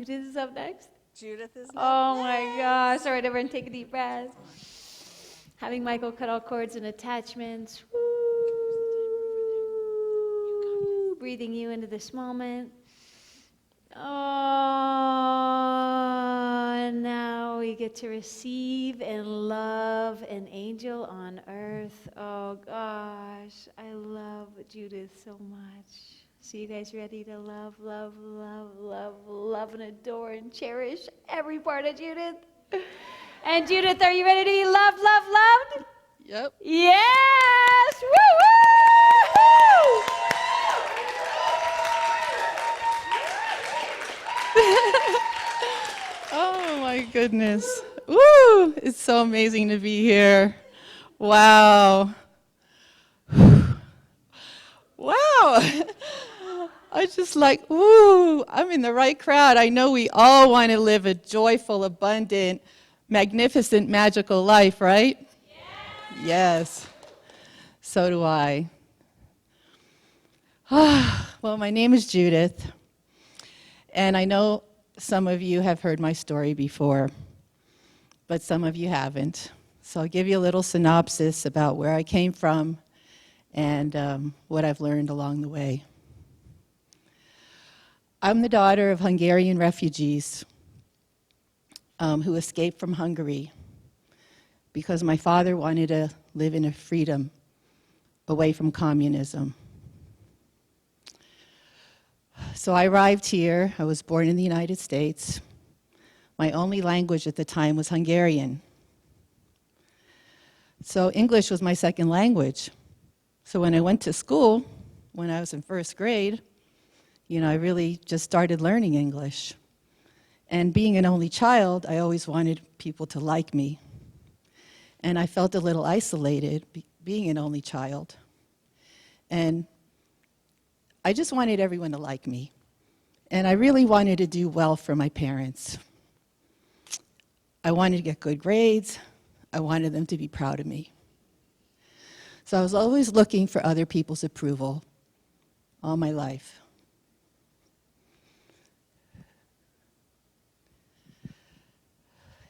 Judith is up next. Judith is next. Oh my gosh. All right, everyone take a deep breath. Having Michael cut all cords and attachments. Woo. Breathing you into this moment. Oh, and now we get to receive and love an angel on earth. Oh gosh, I love Judith so much. So you guys ready to love, love, love, love, love, and adore and cherish every part of Judith? And Judith, are you ready to be loved, loved, loved? Yep. Yes! Woo woo! Oh my goodness. Woo! It's so amazing to be here. Wow. Wow. I just like, woo, I'm in the right crowd. I know we all want to live a joyful, abundant, magnificent, magical life, right? Yes. So do I. Well, my name is Judith, and I know some of you have heard my story before, but some of you haven't. So I'll give you a little synopsis about where I came from and what I've learned along the way. I'm the daughter of Hungarian refugees who escaped from Hungary because my father wanted to live in a freedom away from communism. So I arrived here. I was born in the United States. My only language at the time was Hungarian. So English was my second language. So when I went to school, when I was in first grade, I really just started learning English. And being an only child, I always wanted people to like me. And I felt a little isolated being an only child. And I just wanted everyone to like me. And I really wanted to do well for my parents. I wanted to get good grades. I wanted them to be proud of me. So I was always looking for other people's approval all my life.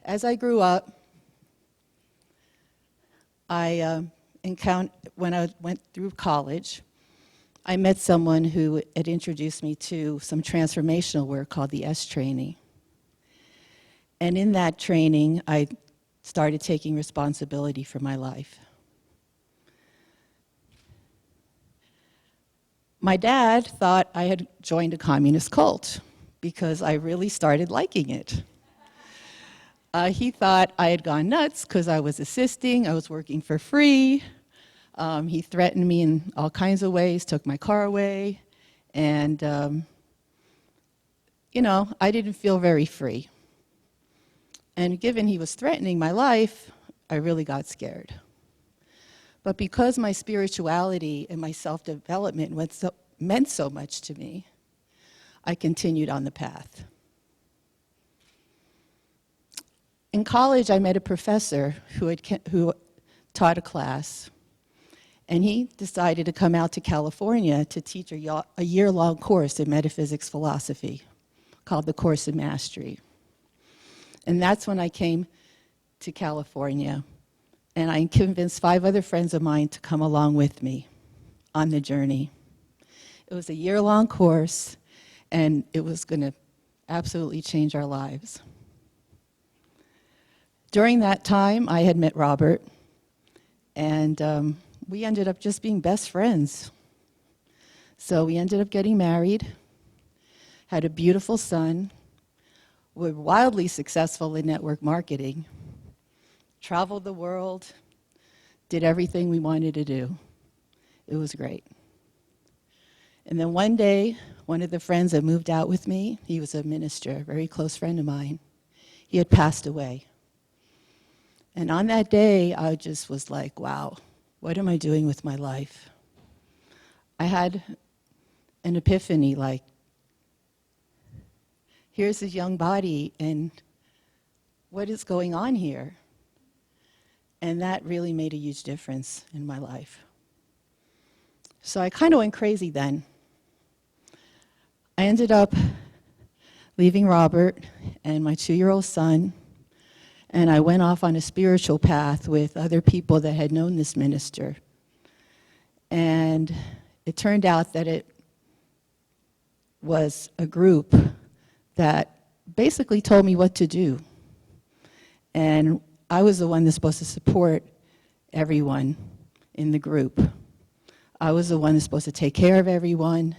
As I grew up, when I went through college, I met someone who had introduced me to some transformational work called the S training. And in that training, I started taking responsibility for my life. My dad thought I had joined a communist cult because I really started liking it. He thought I had gone nuts because I was assisting, I was working for free. He threatened me in all kinds of ways, took my car away, and, I didn't feel very free. And given he was threatening my life, I really got scared. But because my spirituality and my self-development meant so much to me, I continued on the path. In college, I met a professor who taught a class, and he decided to come out to California to teach a year-long course in metaphysics philosophy called the Course in Mastery. And that's when I came to California, and I convinced 5 other friends of mine to come along with me on the journey. It was a year-long course, and it was going to absolutely change our lives. During that time, I had met Robert, and we ended up just being best friends. So we ended up getting married, had a beautiful son, were wildly successful in network marketing, traveled the world, did everything we wanted to do. It was great. And then one day, one of the friends that moved out with me, he was a minister, a very close friend of mine, he had passed away. And on that day, I just was like, wow, what am I doing with my life? I had an epiphany, like, here's this young body, and what is going on here? And that really made a huge difference in my life. So I kind of went crazy then. I ended up leaving Robert and my 2-year-old son, and I went off on a spiritual path with other people that had known this minister. And it turned out that it was a group that basically told me what to do. And I was the one that's supposed to support everyone in the group. I was the one that's supposed to take care of everyone,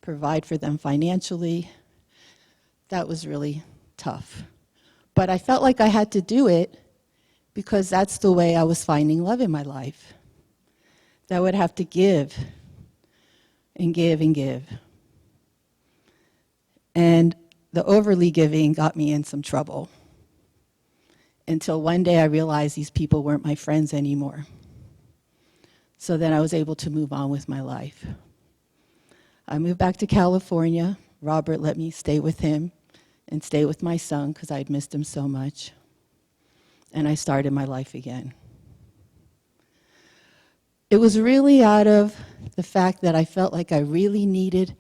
provide for them financially. That was really tough. But I felt like I had to do it because that's the way I was finding love in my life. That I would have to give and give and give. And the overly giving got me in some trouble until one day I realized these people weren't my friends anymore. So then I was able to move on with my life. I moved back to California. Robert let me stay with him and stay with my son because I'd missed him so much. And I started my life again. It was really out of the fact that I felt like I really needed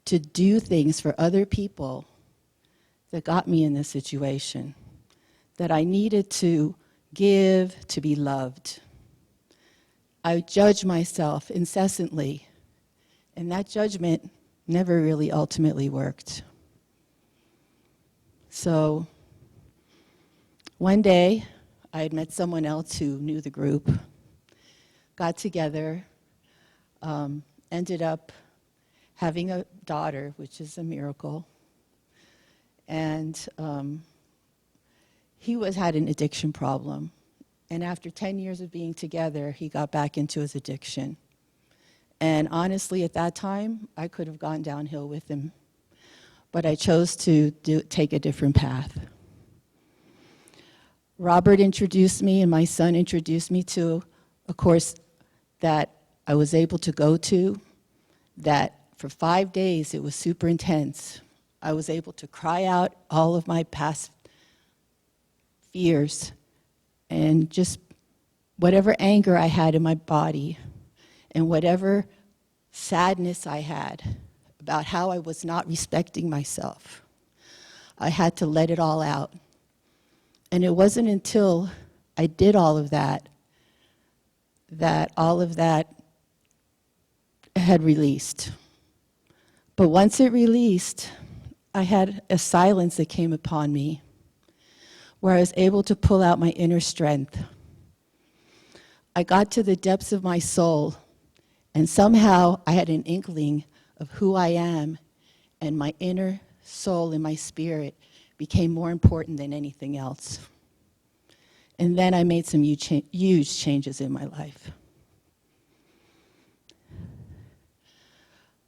to do things for other people that got me in this situation, that I needed to give to be loved. I judged myself incessantly, and that judgment never really ultimately worked. So one day, I had met someone else who knew the group, got together, ended up having a daughter, which is a miracle. And he had an addiction problem. And after 10 years of being together, he got back into his addiction. And honestly, at that time, I could have gone downhill with him. But I chose to take a different path. Robert introduced me and my son introduced me to a course that I was able to go to, that for 5 days it was super intense. I was able to cry out all of my past fears and just whatever anger I had in my body and whatever sadness I had about how I was not respecting myself. I had to let it all out. And it wasn't until I did all of that that all of that had released. But once it released, I had a silence that came upon me where I was able to pull out my inner strength. I got to the depths of my soul, and somehow I had an inkling of who I am, and my inner soul and my spirit became more important than anything else. And then I made some huge changes in my life.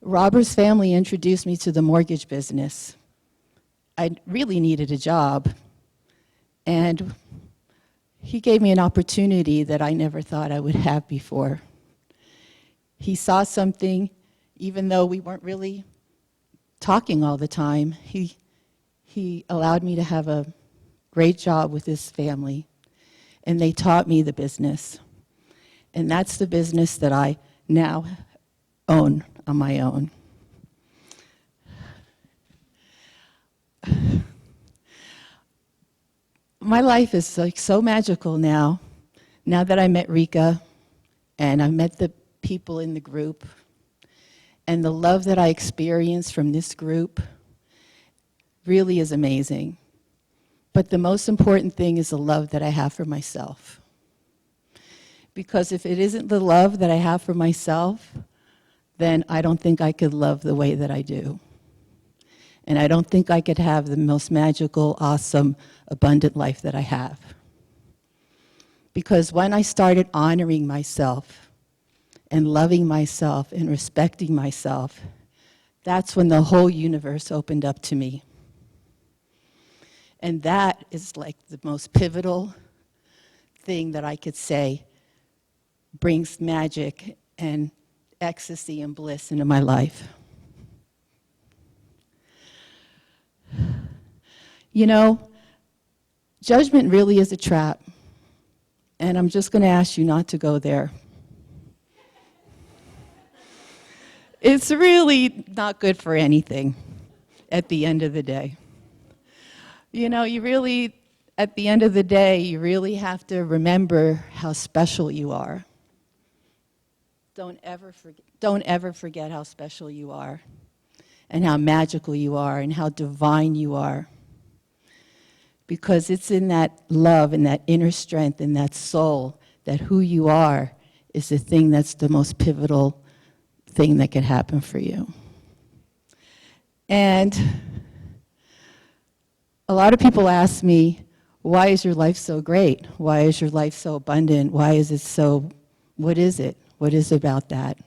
Robert's family introduced me to the mortgage business. I really needed a job, and he gave me an opportunity that I never thought I would have before. He saw something, even though we weren't really talking all the time, he allowed me to have a great job with his family, and they taught me the business. And that's the business that I now own on my own. My life is like so magical now that I met Rika and I met the people in the group, and the love that I experienced from this group really is amazing. But the most important thing is the love that I have for myself. Because if it isn't the love that I have for myself, then I don't think I could love the way that I do. And I don't think I could have the most magical, awesome, abundant life that I have. Because when I started honoring myself and loving myself and respecting myself, that's when the whole universe opened up to me. And that is like the most pivotal thing that I could say brings magic and ecstasy and bliss into my life. You know, judgment really is a trap, and I'm just going to ask you not to go there. It's really not good for anything at the end of the day. You know, you really, at the end of the day, you really have to remember how special you are. Don't ever forget how special you are, and how magical you are, and how divine you are. Because it's in that love and that inner strength and that soul that who you are is the thing that's the most pivotal thing that can happen for you. And a lot of people ask me, why is your life so great? Why is your life so abundant? Why is it so, what is it? What is it about that?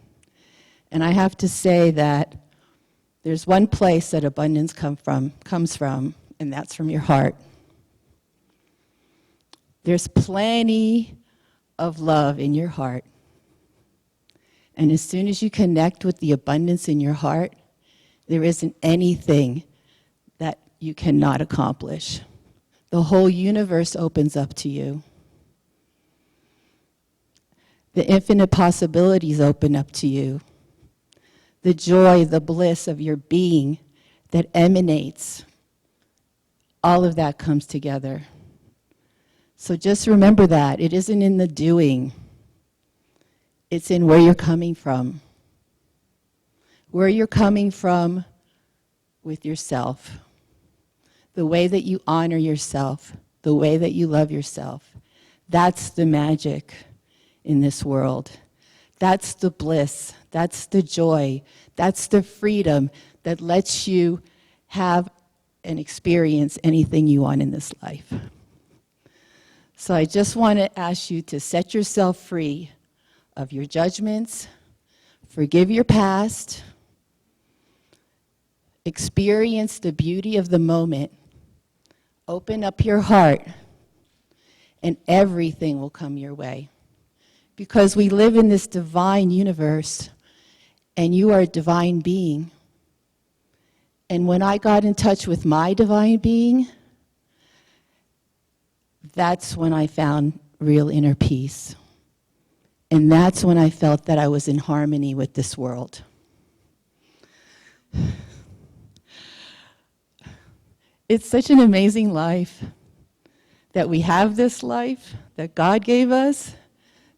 And I have to say that there's one place that abundance comes from, and that's from your heart. There's plenty of love in your heart. And as soon as you connect with the abundance in your heart, there isn't anything that you cannot accomplish. The whole universe opens up to you. The infinite possibilities open up to you. The joy, the bliss of your being that emanates, all of that comes together. So just remember that. It isn't in the doing. It's in where you're coming from. Where you're coming from with yourself. The way that you honor yourself. The way that you love yourself. That's the magic in this world. That's the bliss. That's the joy. That's the freedom that lets you have and experience anything you want in this life. So I just want to ask you to set yourself free of your judgments, forgive your past, experience the beauty of the moment, open up your heart, and everything will come your way. Because we live in this divine universe, and you are a divine being. And when I got in touch with my divine being, that's when I found real inner peace. And that's when I felt that I was in harmony with this world. It's such an amazing life that we have this life that God gave us,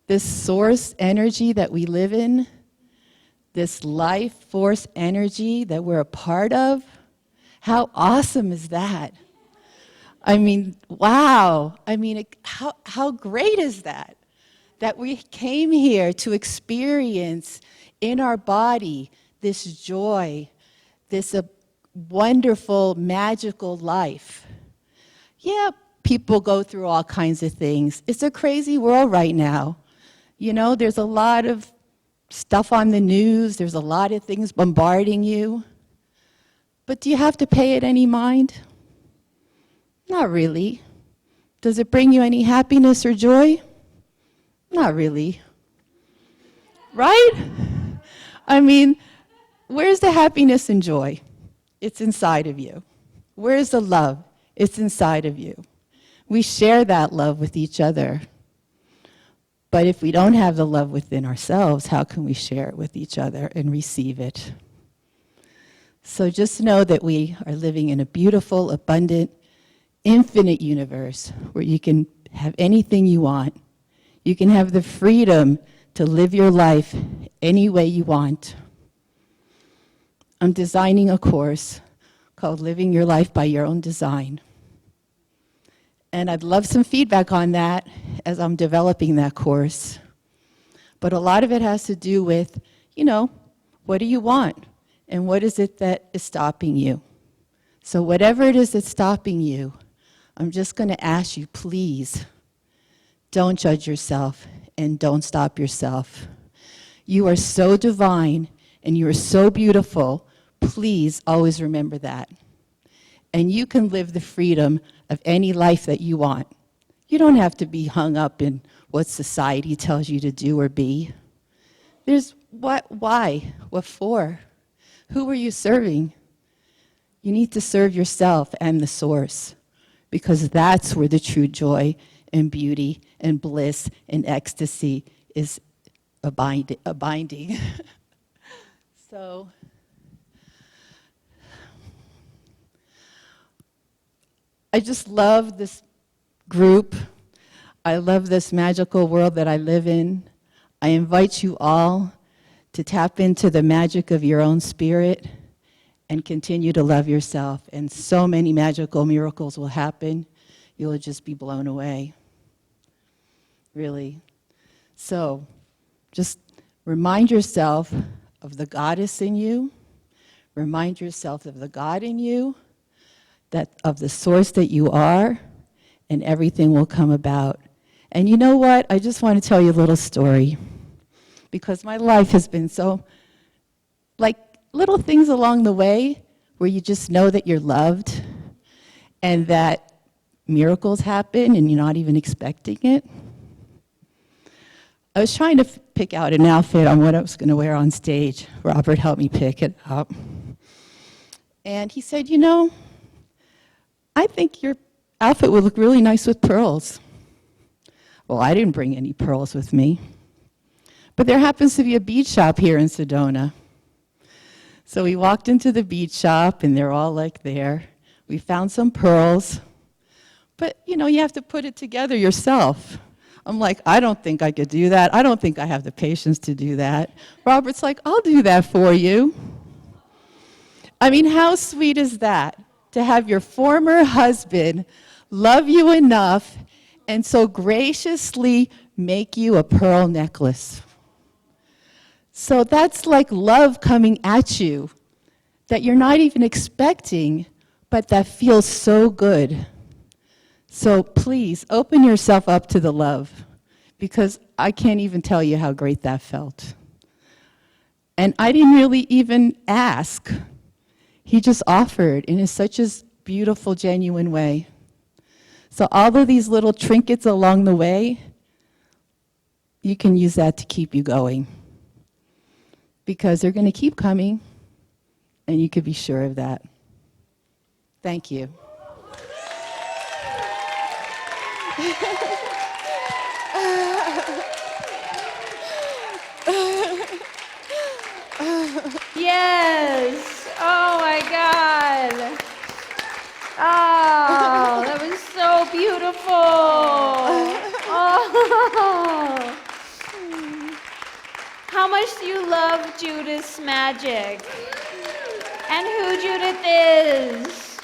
this source energy that we live in, this life force energy that we're a part of. How awesome is that? I mean, wow. I mean, how great is that? That we came here to experience in our body this joy, this wonderful, magical life. Yeah, people go through all kinds of things. It's a crazy world right now. You know, there's a lot of stuff on the news. There's a lot of things bombarding you. But do you have to pay it any mind? Not really. Does it bring you any happiness or joy? Not really. Right? I mean, where's the happiness and joy? It's inside of you. Where's the love? It's inside of you. We share that love with each other. But if we don't have the love within ourselves, how can we share it with each other and receive it? So just know that we are living in a beautiful, abundant, infinite universe where you can have anything you want. You can have the freedom to live your life any way you want. I'm designing a course called Living Your Life by Your Own Design. And I'd love some feedback on that as I'm developing that course. But a lot of it has to do with, you know, what do you want? And what is it that is stopping you? So whatever it is that's stopping you, I'm just going to ask you, please, don't judge yourself and don't stop yourself. You are so divine and you are so beautiful. Please always remember that. And you can live the freedom of any life that you want. You don't have to be hung up in what society tells you to do or be. There's what, why, what for? Who are you serving? You need to serve yourself and the source, because that's where the true joy and beauty and bliss and ecstasy is abiding. So, I just love this group. I love this magical world that I live in. I invite you all to tap into the magic of your own spirit and continue to love yourself. And so many magical miracles will happen. You'll just be blown away. Really. So just remind yourself of the goddess in you. Remind yourself of the God in you, that of the source that you are, and everything will come about. And you know what? I just want to tell you a little story, because my life has been so, like, little things along the way where you just know that you're loved and that miracles happen and you're not even expecting it. I was trying to pick out an outfit on what I was going to wear on stage. Robert helped me pick it out. And he said, you know, I think your outfit would look really nice with pearls. Well, I didn't bring any pearls with me. But there happens to be a bead shop here in Sedona. So we walked into the bead shop, and they're all like there. We found some pearls. But, you know, you have to put it together yourself. I'm like, I don't think I could do that. I don't think I have the patience to do that. Robert's like, I'll do that for you. I mean, how sweet is that? To have your former husband love you enough and so graciously make you a pearl necklace. So that's like love coming at you that you're not even expecting, but that feels so good. So please open yourself up to the love, because I can't even tell you how great that felt. And I didn't really even ask. He just offered in such a beautiful, genuine way. So all of these little trinkets along the way, you can use that to keep you going, because they're going to keep coming, and you can be sure of that. Thank you. Yes. Oh my God. Oh, that was so beautiful. Oh. How much do you love Judith's magic? And who Judith is?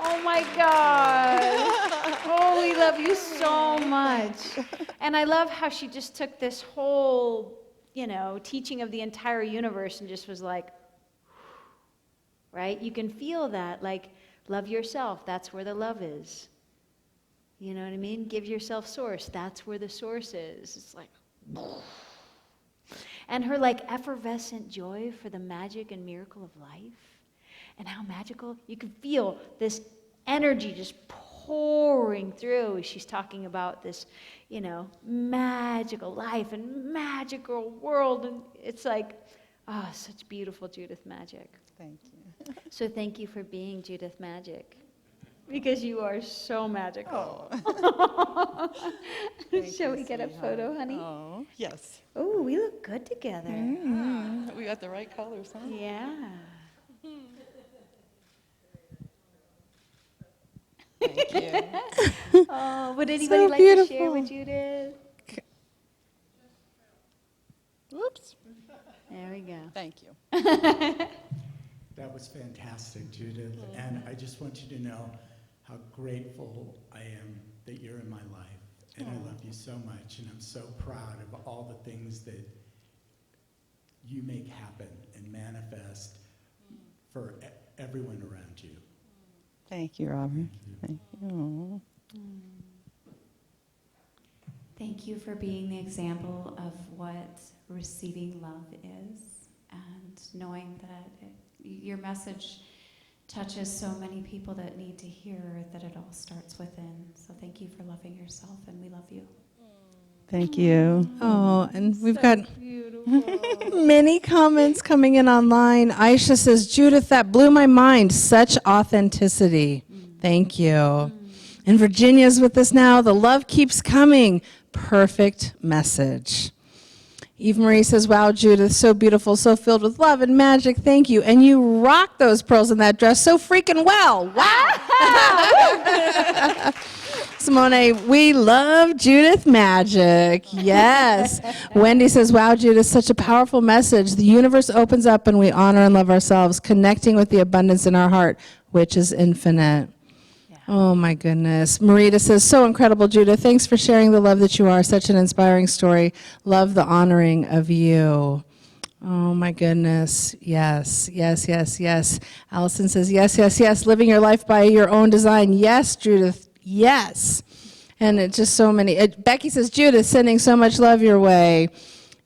Oh my God. Oh, we love you so much. And I love how she just took this whole, teaching of the entire universe and just was like, right? You can feel that, like, love yourself, that's where the love is. You know what I mean? Give yourself source, that's where the source is. It's like, and her like effervescent joy for the magic and miracle of life, and how magical, you can feel this energy just pouring through. She's talking about this, magical life and magical world, and it's like, oh, such beautiful Judith magic. Thank you. So thank you for being Judith Magic, because you are so magical. Oh. Shall we get a photo, honey? Oh, yes. Oh, we look good together. We got the right colors, huh? Yeah. Thank you. Oh, would anybody So like to share beautiful. with Judith? Whoops. There we go. Thank you. That was fantastic, Judith. And I just want you to know how grateful I am that you're in my life. And I love you so much. And I'm so proud of all the things that you make happen and manifest for everyone around you. Thank you, Robert. Thank you. Thank you for being the example of what receiving love is, and knowing that your message touches so many people that need to hear that it all starts within. So thank you for loving yourself, and we love you. Thank you. Oh, and we've got Beautiful. many comments coming in online. Aisha says, Judith, that blew my mind. Such authenticity. Thank you. And Virginia's with us now. The love keeps coming. Perfect message. Eve Marie says, wow, Judith, so beautiful, so filled with love and magic. Thank you. And you rock those pearls in that dress so freaking well. Wow. Simone, we love Judith magic. Yes. Wendy says, wow, Judith, such a powerful message. The universe opens up and we honor and love ourselves, connecting with the abundance in our heart, which is infinite. Oh, my goodness. Marita says, so incredible, Judith. Thanks for sharing the love that you are. Such an inspiring story. Love the honoring of you. Oh, my goodness. Yes, yes, yes, yes. Allison says, yes, yes, yes. Living your life by your own design. Yes, Judith. Yes. And it's just so many. Becky says, Judith, sending so much love your way.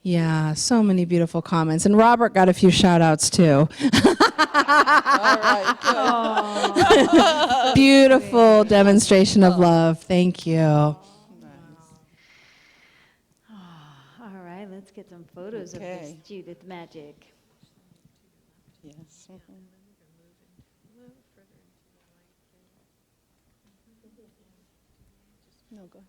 Yeah, so many beautiful comments. And Robert got a few shout outs too. All right, good. Beautiful demonstration of love. Thank you. All right, let's get some photos of this Okay. Judith magic. Yes. No, go ahead.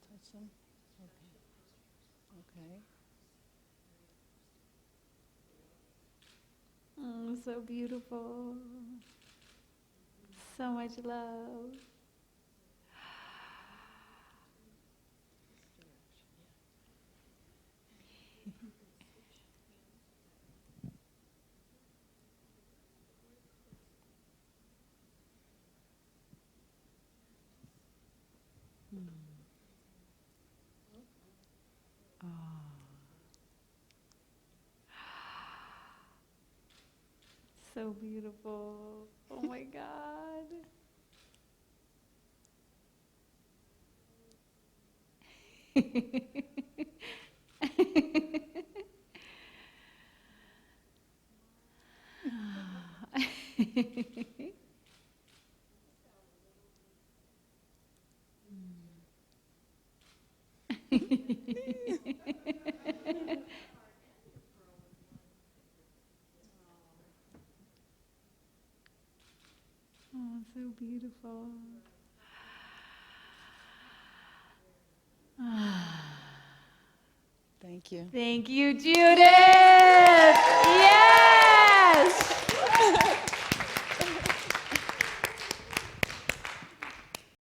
Touch them? Okay. Oh, so beautiful. So much love. So beautiful. Oh my God. Oh, so beautiful. Thank you. Thank you, Judith. Yay!